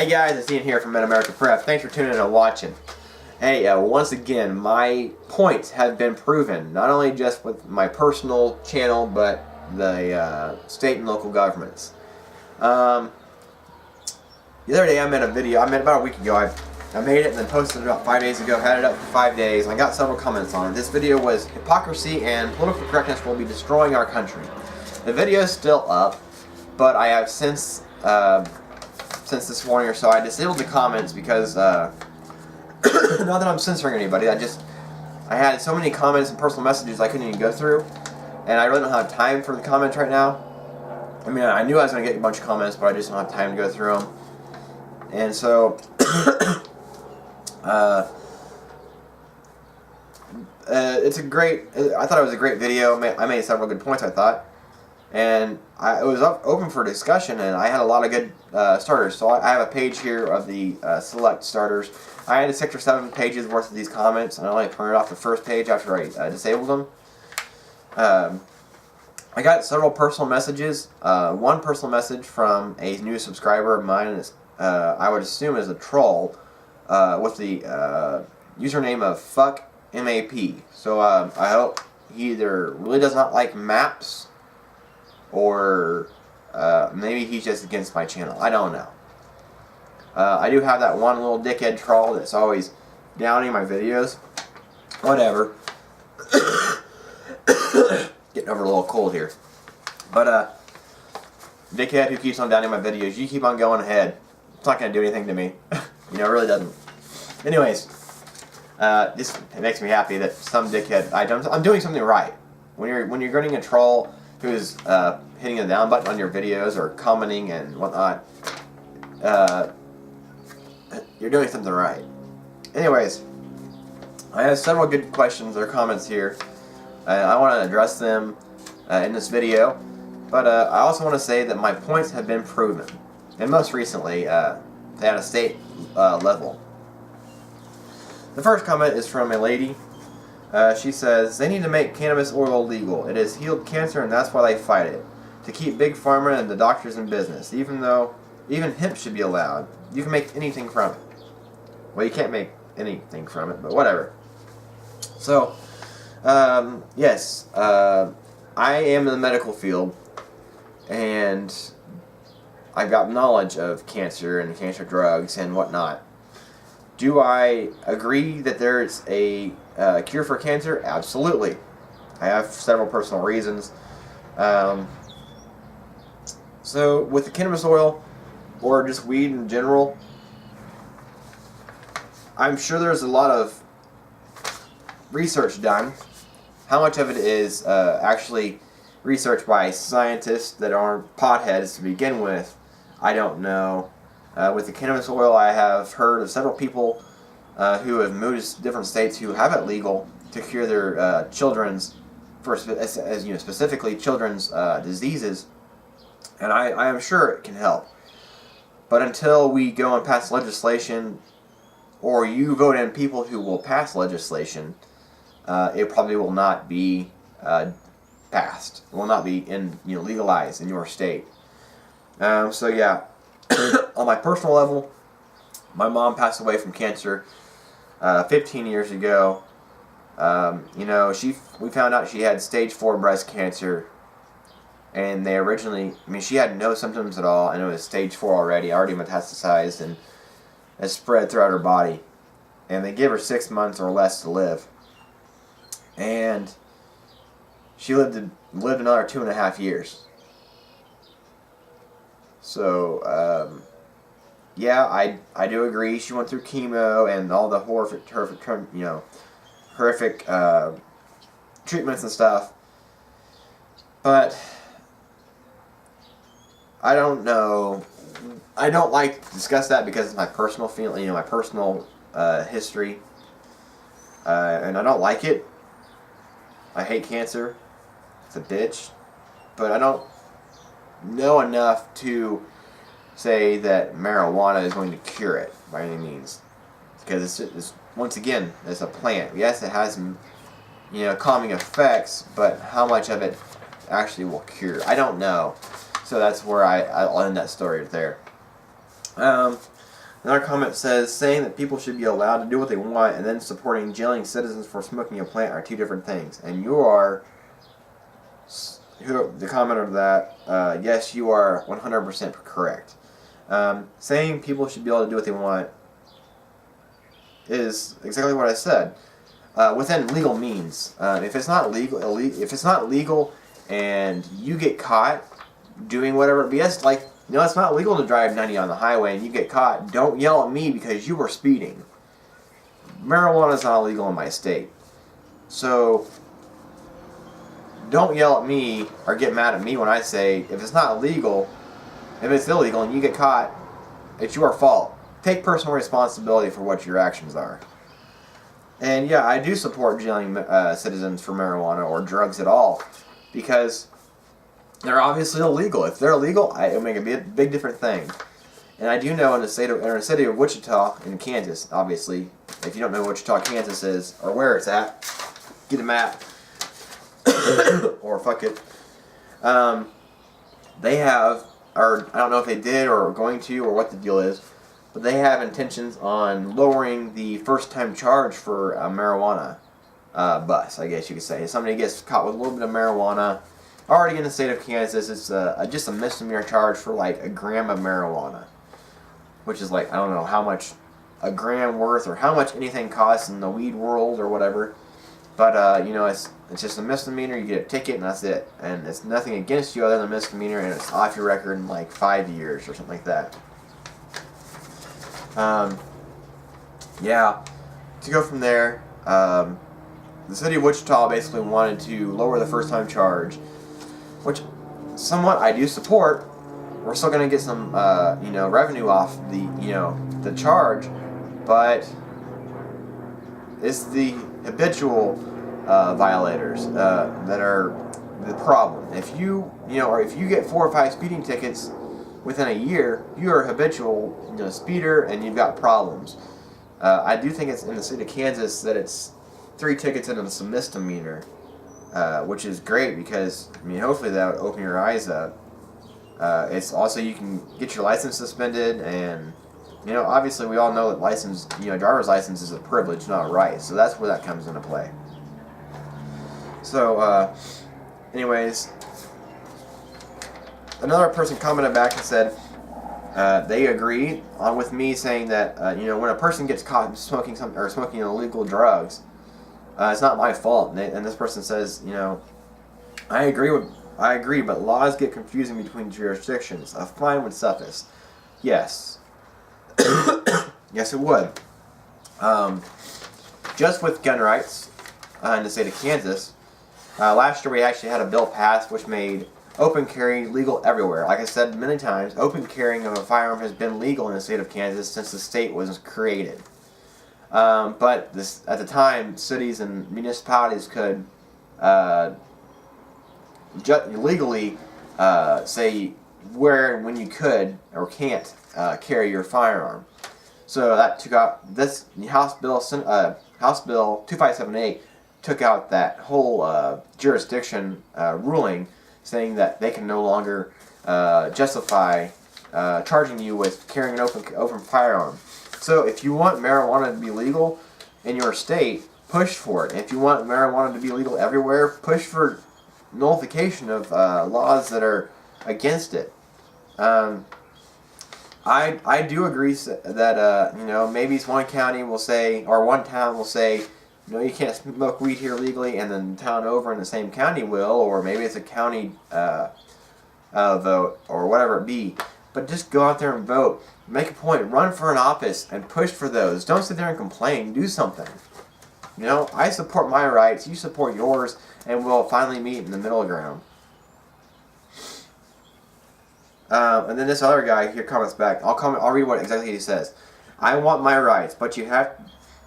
Hey guys, it's Ian here from Mid-America Prep. Thanks for tuning in and watching. Hey, once again, my points have been proven, not only just with my personal channel, but the state and local governments. The other day I made a video, about a week ago, I made it and then posted it about 5 days ago, had it up for 5 days, and I got several comments on it. This video was hypocrisy and political correctness will be destroying our country. The video is still up, but I have since this morning or so, I disabled the comments because, not that I'm censoring anybody, I had so many comments and personal messages I couldn't even go through, and I really don't have time for the comments right now. I mean, I knew I was going to get a bunch of comments, but I just don't have time to go through them. And so, it's a great, I thought it was a great video. I made several good points, I thought. And it was open for discussion, and I had a lot of good starters. So I have a page here of the select starters. I had 6 or 7 pages worth of these comments, and I only printed off the first page after I disabled them. I got several personal messages. One personal message from a new subscriber of mine is, I would assume is a troll, with the username of FuckMAP. So I hope he either really does not like maps, or maybe he's just against my channel. I don't know. I do have that one little dickhead troll that's always downing my videos. Whatever. Getting over a little cold here. But, dickhead who keeps on downing my videos, you keep on going ahead. It's not going to do anything to me. You know, it really doesn't. Anyways, it makes me happy that some dickhead, I'm doing something right. When you're getting a troll who is hitting the down button on your videos or commenting and whatnot, you're doing something right. Anyways, I have several good questions or comments here. I want to address them in this video, but I also want to say that my points have been proven, and most recently at a state level. The first comment is from a lady. She says, they need to make cannabis oil legal. It has healed cancer and that's why they fight it. To keep Big Pharma and the doctors in business. Even hemp should be allowed. You can make anything from it. Well, you can't make anything from it, but whatever. So, yes, I am in the medical field, and I've got knowledge of cancer and cancer drugs and whatnot. Do I agree that there's a cure for cancer? Absolutely. I have several personal reasons. So with the cannabis oil, or just weed in general, I'm sure there's a lot of research done. How much of it is actually research by scientists that aren't potheads to begin with, I don't know. With the cannabis oil, I have heard of several people who have moved to different states who have it legal to cure their children's, specifically children's diseases, and I am sure it can help. But until we go and pass legislation, or you vote in people who will pass legislation, it probably will not be passed. It will not be legalized in your state. So yeah. On my personal level, my mom passed away from cancer 15 years ago. We found out she had stage 4 breast cancer, and she had no symptoms at all, and it was stage 4 already metastasized and has spread throughout her body. And they gave her 6 months or less to live. And she lived another 2.5 years. So, yeah, I do agree. She went through chemo and all the horrific treatments and stuff. But I don't know. I don't like to discuss that because it's my personal feeling, my personal history, and I don't like it. I hate cancer. It's a bitch. But I don't know enough to say that marijuana is going to cure it by any means, because it's once again, it's a plant. Yes, it has calming effects, but how much of it actually will cure, I don't know. So that's where I'll end that story there. Another comment says, saying that people should be allowed to do what they want and then supporting jailing citizens for smoking a plant are two different things. And you are, the commenter of that, yes, you are 100% correct. Saying people should be able to do what they want is exactly what I said. Within legal means. If it's not legal, and you get caught doing whatever BS, like, it's not legal to drive 90 on the highway and you get caught, don't yell at me because you were speeding. Marijuana is not illegal in my state. So, don't yell at me or get mad at me when I say, if it's not illegal, if it's illegal and you get caught, it's your fault. Take personal responsibility for what your actions are. And yeah, I do support jailing citizens for marijuana or drugs at all, because they're obviously illegal. If they're illegal, it'll make a big different thing. And I do know in the city of Wichita, in Kansas, obviously, if you don't know what Wichita, Kansas is, or where it's at, get a map, or fuck it. They have, or I don't know if they did or are going to, or what the deal is, but they have intentions on lowering the first-time charge for a marijuana bust, I guess you could say. If somebody gets caught with a little bit of marijuana, already in the state of Kansas, it's just a misdemeanor charge for like a gram of marijuana, which is like, I don't know how much a gram worth or how much anything costs in the weed world or whatever. But it's just a misdemeanor. You get a ticket and that's it, and it's nothing against you other than a misdemeanor, and it's off your record in like 5 years or something like that. Yeah, to go from there, the city of Wichita basically wanted to lower the first-time charge, which somewhat I do support. We're still going to get some, revenue off the charge, but it's the habitual violators that are the problem. If you get 4 or 5 speeding tickets within a year, you are a habitual speeder and you've got problems. I do think it's in the state of Kansas that it's 3 tickets and it's a misdemeanor, which is great because hopefully that would open your eyes up. It's also, you can get your license suspended, and obviously we all know that driver's license is a privilege, not a right. So that's where that comes into play. So, anyways, another person commented back and said they agree with me saying that when a person gets caught smoking illegal drugs, it's not my fault. And this person says, I agree, but laws get confusing between jurisdictions. A fine would suffice. Yes. Yes, it would. Just with gun rights in the state of Kansas, last year we actually had a bill passed which made open carry legal everywhere. Like I said many times, open carrying of a firearm has been legal in the state of Kansas since the state was created. But at the time, cities and municipalities could legally say where and when you could or can't carry your firearm. So that took out this House Bill 2578 took out that whole jurisdiction ruling, saying that they can no longer justify charging you with carrying an open firearm. So if you want marijuana to be legal in your state, push for it. If you want marijuana to be legal everywhere, push for nullification of laws that are against it. I do agree that maybe one county will say, or one town will say, you can't smoke weed here legally, and then the town over in the same county will, or maybe it's a county vote or whatever it be. But just go out there and vote. Make a point. Run for an office and push for those. Don't sit there and complain. Do something. I support my rights. You support yours, and we'll finally meet in the middle ground. And then this other guy here comments back. I'll read what exactly he says. I want my rights, but you have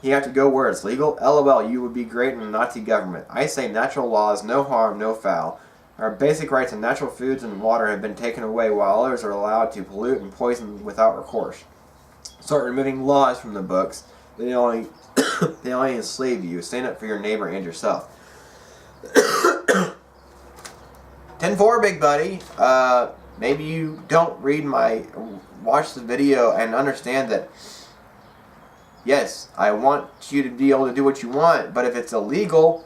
to go where it's legal. LOL, you would be great in a Nazi government. I say natural laws, no harm, no foul. Our basic rights in natural foods and water have been taken away, while others are allowed to pollute and poison without recourse. Start removing laws from the books. They only enslave you. Stand up for your neighbor and yourself. 10-4, big buddy. maybe you don't watch the video and understand that, yes, I want you to be able to do what you want, but if it's illegal,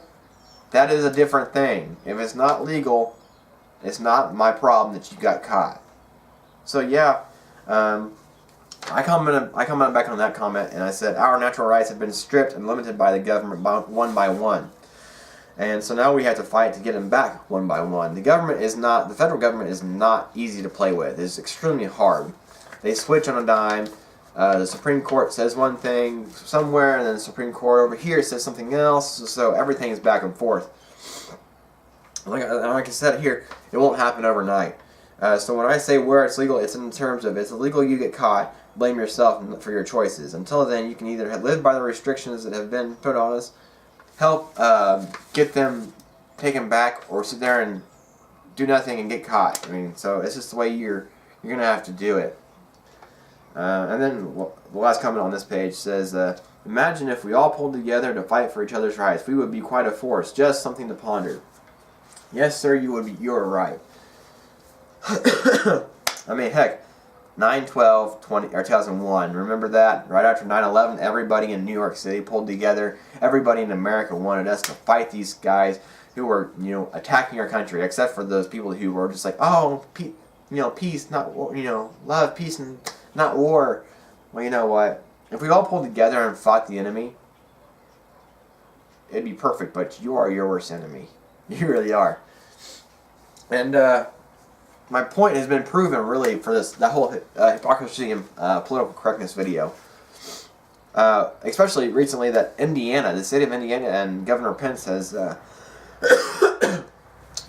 that is a different thing. If it's not legal, it's not my problem that you got caught. So yeah, I commented back on that comment, and I said, our natural rights have been stripped and limited by the government one by one. And so now we have to fight to get them back one by one. The federal government is not easy to play with. It's extremely hard. They switch on a dime. The Supreme Court says one thing somewhere, and then the Supreme Court over here says something else, so everything is back and forth. Like I said here, it won't happen overnight. So when I say where it's legal, it's in terms of it's illegal, you get caught, blame yourself for your choices. Until then, you can either live by the restrictions that have been put on us, help get them taken back, or sit there and do nothing and get caught. I mean, so it's just the way you're going to have to do it. And then the last comment on this page says, imagine if we all pulled together to fight for each other's rights. We would be quite a force. Just something to ponder. Yes, sir, you're right. I mean, heck, 9/12/2001. Remember that? Right after 9/11, everybody in New York City pulled together. Everybody in America wanted us to fight these guys who were, attacking our country, except for those people who were just like, oh, peace, not war, love, peace, and not war. Well, you know what? If we all pulled together and fought the enemy, it'd be perfect, but you are your worst enemy. You really are. And my point has been proven, really, for that whole hypocrisy and political correctness video. Especially recently that Indiana, the state of Indiana, and Governor Pence has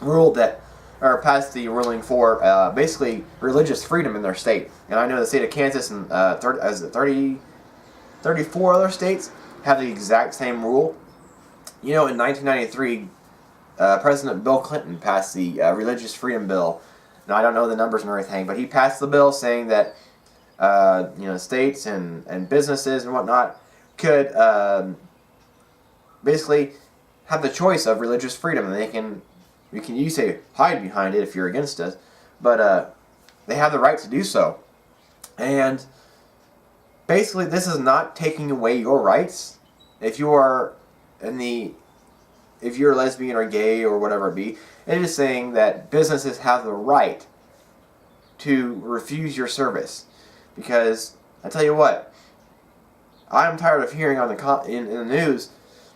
ruled that, or passed the ruling for basically religious freedom in their state. And I know the state of Kansas and 34 other states have the exact same rule. In 1993, President Bill Clinton passed the Religious Freedom Bill. Now, I don't know the numbers and everything, but he passed the bill saying that states and businesses and whatnot could basically have the choice of religious freedom, and you say hide behind it if you're against it, but they have the right to do so. And basically, this is not taking away your rights. If you're lesbian or gay or whatever it be, it is saying that businesses have the right to refuse your service. Because I tell you what, I'm tired of hearing on in the news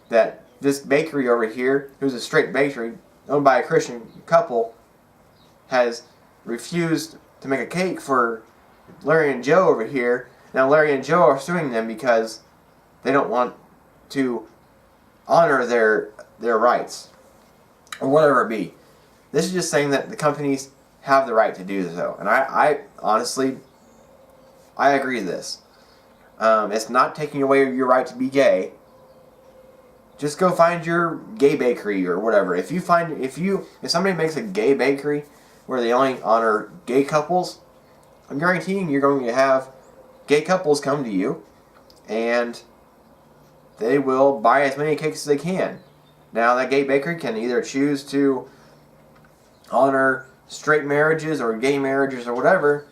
that this bakery over here, who's a straight bakery owned by a Christian couple, has refused to make a cake for Larry and Joe over here. Now Larry and Joe are suing them because they don't want to honor their rights, or whatever it be. This is just saying that the companies have the right to do so, and I honestly, I agree with this. It's not taking away your right to be gay. Just go find your gay bakery or whatever. If somebody makes a gay bakery where they only honor gay couples, I'm guaranteeing you're going to have gay couples come to you, and they will buy as many cakes as they can. Now, that gay bakery can either choose to honor straight marriages or gay marriages or whatever,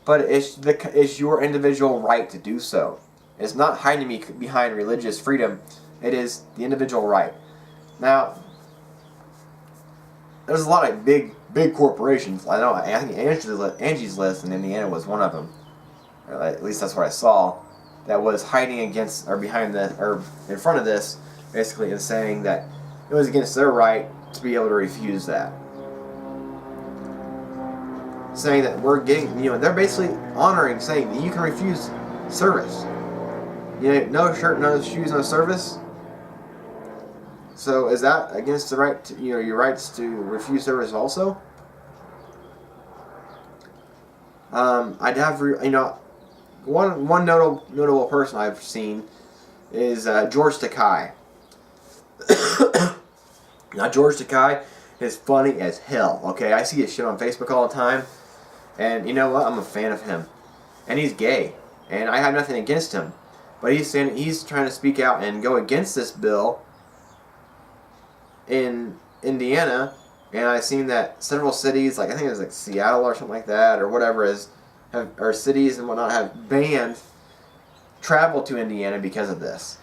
but it's your individual right to do so. It's not hiding behind religious freedom. It is the individual right. Now, there's a lot of big corporations. I know. I think Angie's List in Indiana was one of them. Or at least that's what I saw. That was hiding against or behind or in front of this, basically, and saying that it was against their right to be able to refuse that. Saying that we're getting, they're basically honoring, saying that you can refuse service. No shirt, no shoes, no service. So is that against the right to, your rights to refuse service also? I'd have, one notable person I've seen is George Takei. Now, George Takei is funny as hell, okay? I see his shit on Facebook all the time, and you know what? I'm a fan of him. And he's gay, and I have nothing against him. But he's trying to speak out and go against this bill in Indiana And I've seen that several cities, like I think it was like Seattle or something like that, or whatever, or cities and whatnot, have banned travel to Indiana because of this.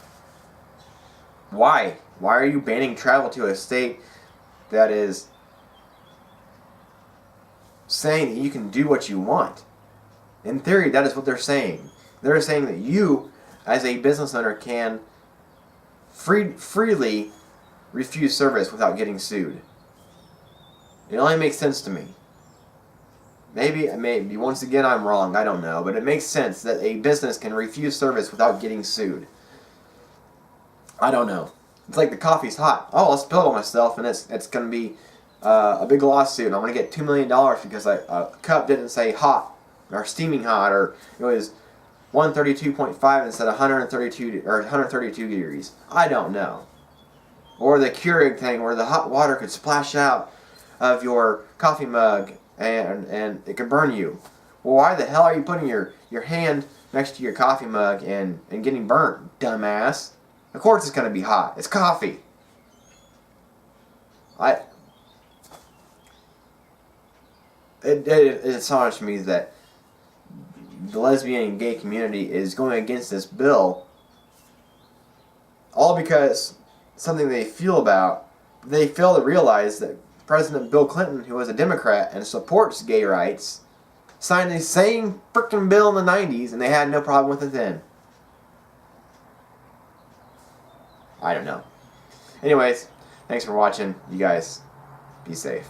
Why? Why are you banning travel to a state that is saying that you can do what you want? In theory, that is what they're saying. They're saying that you, as a business owner, can freely refuse service without getting sued. It only makes sense to me. Maybe once again I'm wrong, I don't know, but it makes sense that a business can refuse service without getting sued. I don't know. It's like the coffee's hot. Oh, I'll spill it on myself, and it's going to be a big lawsuit, and I'm going to get $2 million because a cup didn't say hot or steaming hot, or it was 132.5 instead of 132 degrees. I don't know. Or the Keurig thing where the hot water could splash out of your coffee mug and it could burn you. Well, why the hell are you putting your hand next to your coffee mug and getting burnt, dumbass? Of course it's going to be hot. It's coffee. It astonishes me that the lesbian and gay community is going against this bill all because something they feel about. They fail to realize that President Bill Clinton, who was a Democrat and supports gay rights, signed the same frickin' bill in the 90s and they had no problem with it then. I don't know. Anyways, thanks for watching. You guys be safe.